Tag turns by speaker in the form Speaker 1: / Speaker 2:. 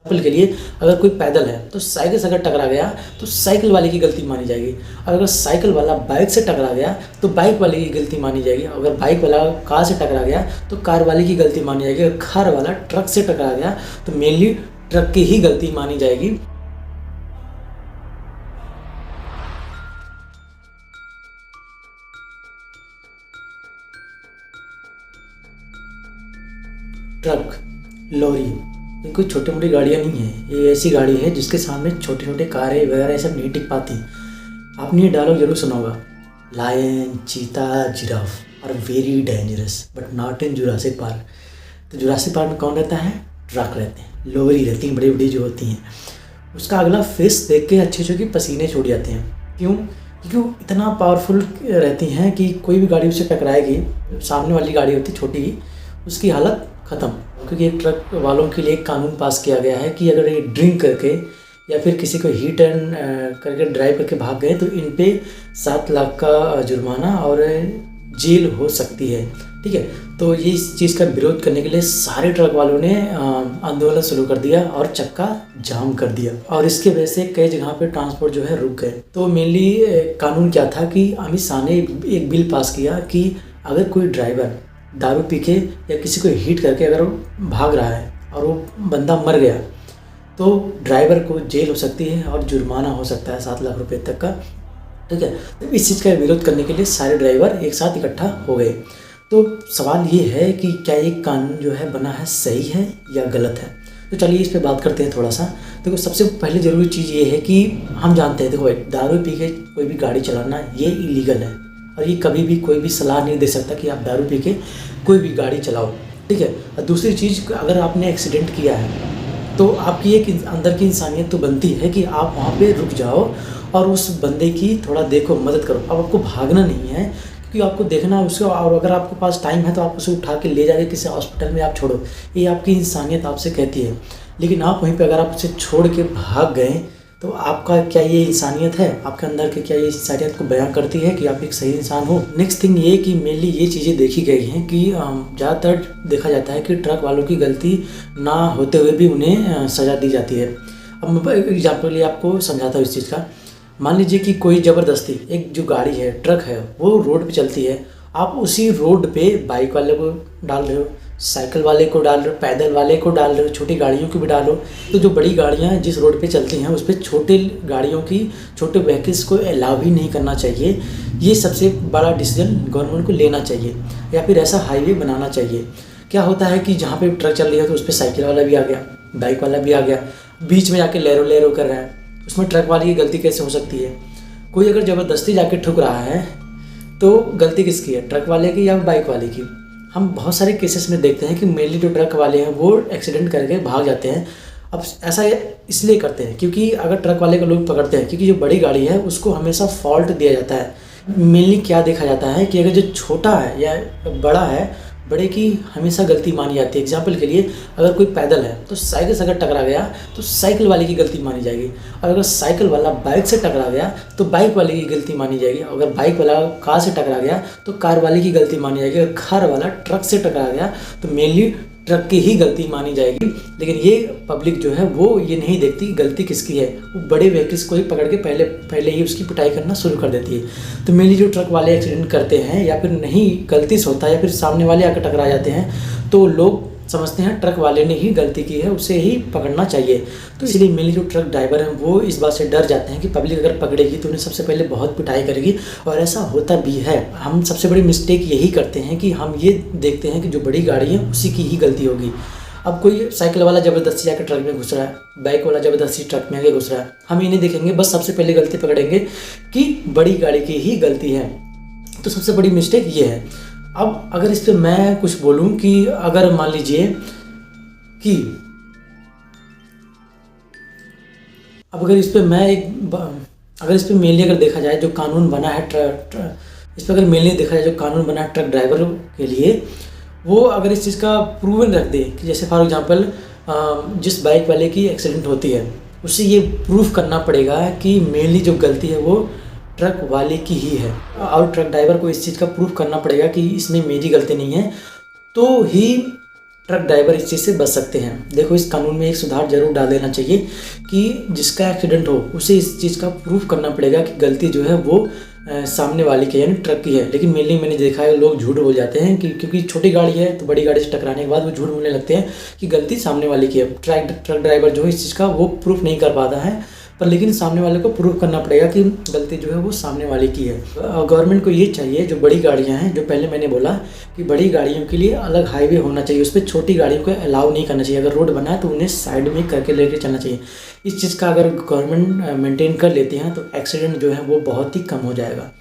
Speaker 1: Example के लिए अगर कोई पैदल है तो साइकिल से अगर टकरा गया तो साइकिल वाले की गलती मानी जाएगी, और अगर साइकिल वाला बाइक से टकरा गया तो बाइक वाले की गलती मानी जाएगी, अगर बाइक वाला कार से टकरा गया तो कार वाले की गलती मानी जाएगी, अगर कार वाला ट्रक से टकरा गया तो मेनली ट्रक की ही गलती मानी जाएगी। ट्रक, लॉरी, ये कोई छोटी मोटी गाड़ियाँ नहीं है, ये ऐसी गाड़ी है जिसके सामने छोटे छोटे कारें वगैरह सब नहीं टिक पाती। आपने ये डायलॉग जरूर सुना होगा, लायन, चीता, जिराफ और very dangerous but not in Jurassic park. तो जुरासिक पार्क में कौन रहता है? ट्रक रहते हैं, लॉरी रहती हैं, बड़ी बड़ी जो होती हैं। उसका अगला फेस देख के अच्छे अच्छे पसीने छूट जाते हैं। क्यों? क्योंकि इतना पावरफुल रहती हैं कि कोई भी गाड़ी उससे टकराएगी, सामने वाली गाड़ी होती छोटी, उसकी हालत ख़त्म। क्योंकि एक ट्रक वालों के लिए एक कानून पास किया गया है कि अगर ये ड्रिंक करके या फिर किसी को हिट एंड करके ड्राइव करके भाग गए तो इन पे 7 लाख का जुर्माना और जेल हो सकती है। ठीक है, तो ये इस चीज़ का विरोध करने के लिए सारे ट्रक वालों ने आंदोलन शुरू कर दिया और चक्का जाम कर दिया, और इसके वजह से कई जगह पे ट्रांसपोर्ट जो है रुक गए। तो मेनली कानून क्या था कि अमित शाह ने एक बिल पास किया कि अगर कोई ड्राइवर दारू पी के या किसी को हिट करके अगर वो भाग रहा है और वो बंदा मर गया तो ड्राइवर को जेल हो सकती है और जुर्माना हो सकता है 7 लाख रुपए तक का। ठीक है, तो इस चीज़ का विरोध करने के लिए सारे ड्राइवर एक साथ इकट्ठा हो गए। तो सवाल ये है कि क्या ये कानून जो है बना है सही है या गलत है? तो चलिए इस पे बात करते हैं थोड़ा सा। देखो, सबसे पहले ज़रूरी चीज़ ये है कि हम जानते हैं, देखो भाई, दारू पी के कोई भी गाड़ी चलाना ये इलीगल है, और ये कभी भी कोई भी सलाह नहीं दे सकता कि आप दारू पी के कोई भी गाड़ी चलाओ। ठीक है, और दूसरी चीज़, अगर आपने एक्सीडेंट किया है तो आपकी एक अंदर की इंसानियत तो बनती है कि आप वहाँ पे रुक जाओ और उस बंदे की थोड़ा देखो, मदद करो। अब आपको भागना नहीं है क्योंकि आपको देखना उसको, और अगर आपके पास टाइम है तो आप उसे उठा के ले जाके किसी हॉस्पिटल में आप छोड़ो, ये आपकी इंसानियत आपसे कहती है। लेकिन आप वहीं पे अगर आप उसे छोड़ के भाग गए तो आपका क्या ये इंसानियत है? आपके अंदर के क्या ये इंसानियत को बयां करती है कि आप एक सही इंसान हो? नेक्स्ट थिंग ये कि मेनली ये चीज़ें देखी गई हैं कि ज़्यादातर देखा जाता है कि ट्रक वालों की गलती ना होते हुए भी उन्हें सज़ा दी जाती है। अब मैं एग्जाम्पल लिए आपको समझाता हूँ इस चीज़ का। मान लीजिए कि कोई ज़बरदस्ती एक जो गाड़ी है, ट्रक है, वो रोड पे चलती है, आप उसी रोड पे बाइक वाले को डाल रहे हो, साइकिल वाले को डाल रहे हो, पैदल वाले को डाल रहे हो, छोटी गाड़ियों को भी डालो। तो जो बड़ी गाड़ियाँ जिस रोड पे चलती हैं उस पर छोटे गाड़ियों की, छोटे व्हीकल्स को अलाउ ही नहीं करना चाहिए। ये सबसे बड़ा डिसीजन गवर्नमेंट को लेना चाहिए, या फिर ऐसा हाईवे बनाना चाहिए। क्या होता है कि जहाँ पे ट्रक चल रही है तो उस पर साइकिल वाला भी आ गया, बाइक वाला भी आ गया, बीच में जाके लहरो लहरो कर रहा है, उसमें ट्रक वाले की गलती कैसे हो सकती है? कोई अगर ज़बरदस्ती जाके ठुक रहा है तो गलती किसकी है? ट्रक वाले की या बाइक वाले की? हम बहुत सारे केसेस में देखते हैं कि मेनली जो ट्रक वाले हैं वो एक्सीडेंट करके भाग जाते हैं। अब ऐसा इसलिए करते हैं क्योंकि अगर ट्रक वाले को लोग पकड़ते हैं, क्योंकि जो बड़ी गाड़ी है उसको हमेशा फॉल्ट दिया जाता है। मेनली क्या देखा जाता है कि अगर जो छोटा है या बड़ा है, बड़े की हमेशा गलती मानी जाती है। एग्जाम्पल के लिए अगर कोई पैदल है तो साइकिल से अगर टकरा गया तो साइकिल वाले की गलती मानी जाएगी, और अगर साइकिल वाला बाइक से टकरा गया तो बाइक वाले की गलती मानी जाएगी, अगर बाइक वाला कार से टकरा गया तो कार वाले की गलती मानी जाएगी, अगर कार वाला ट्रक से टकरा गया तो मेनली ट्रक की ही गलती मानी जाएगी। लेकिन ये पब्लिक जो है वो ये नहीं देखती गलती किसकी है, वो बड़े व्हीकल्स को ही पकड़ के पहले ही उसकी पिटाई करना शुरू कर देती है। तो मेनली जो ट्रक वाले एक्सीडेंट करते हैं या फिर नहीं गलती से होता है या फिर सामने वाले आकर टकरा जाते हैं तो लोग समझते हैं ट्रक वाले ने ही गलती की है, उसे ही पकड़ना चाहिए। तो इसीलिए मेनली जो ट्रक ड्राइवर हैं वो इस बात से डर जाते हैं कि पब्लिक अगर पकड़ेगी तो उन्हें सबसे पहले बहुत पिटाई करेगी, और ऐसा होता भी है। हम सबसे बड़ी मिस्टेक यही करते हैं कि हम ये देखते हैं कि जो बड़ी गाड़ी है उसी की ही गलती होगी। अब कोई साइकिल वाला ज़बरदस्ती जाकर ट्रक में घुस रहा है, बाइक वाला ज़बरदस्ती ट्रक में आके घुस रहा है, हम ये नहीं देखेंगे, बस सबसे पहले गलती पकड़ेंगे कि बड़ी गाड़ी की ही गलती है। तो सबसे बड़ी मिस्टेक ये है। अब अगर इस पर मैं कुछ बोलूं कि अगर मान लीजिए कि अगर इस पर मेनली अगर देखा जाए जो कानून बना है इस पर अगर मेनली देखा जाए जो कानून बना है ट्रक ड्राइवर के लिए, वो अगर इस चीज़ का प्रूवन रख दे कि जैसे फॉर एग्जांपल जिस बाइक वाले की एक्सीडेंट होती है उससे ये प्रूफ करना पड़ेगा कि मेनली जो गलती है वो ट्रक वाले की ही है, और ट्रक ड्राइवर को इस चीज़ का प्रूफ करना पड़ेगा कि इसमें मेरी गलती नहीं है, तो ही ट्रक ड्राइवर इस चीज़ से बच सकते हैं। देखो, इस कानून में एक सुधार जरूर डाल देना चाहिए कि जिसका एक्सीडेंट हो उसे इस चीज़ का प्रूफ करना पड़ेगा कि गलती जो है वो सामने वाले की यानी ट्रक की है। लेकिन मेनली मैंने देखा है लोग झूठ बोल जाते हैं कि क्योंकि छोटी गाड़ी है तो बड़ी गाड़ी से टकराने के बाद वो झूठ बोलने लगते हैं कि गलती सामने वाले की है। ट्रक ड्राइवर जो है इस चीज़ का वो प्रूफ नहीं कर पाता है, पर लेकिन सामने वाले को प्रूफ करना पड़ेगा कि गलती जो है वो सामने वाले की है। गवर्नमेंट को ये चाहिए, जो बड़ी गाड़ियां हैं, जो पहले मैंने बोला कि बड़ी गाड़ियों के लिए अलग हाईवे होना चाहिए, उस पर छोटी गाड़ियों को अलाउ नहीं करना चाहिए। अगर रोड बना है तो उन्हें साइड में करके लेके चलना चाहिए। इस चीज़ का अगर गवर्नमेंट मेंटेन कर लेती हैं तो एक्सीडेंट जो है वो बहुत ही कम हो जाएगा।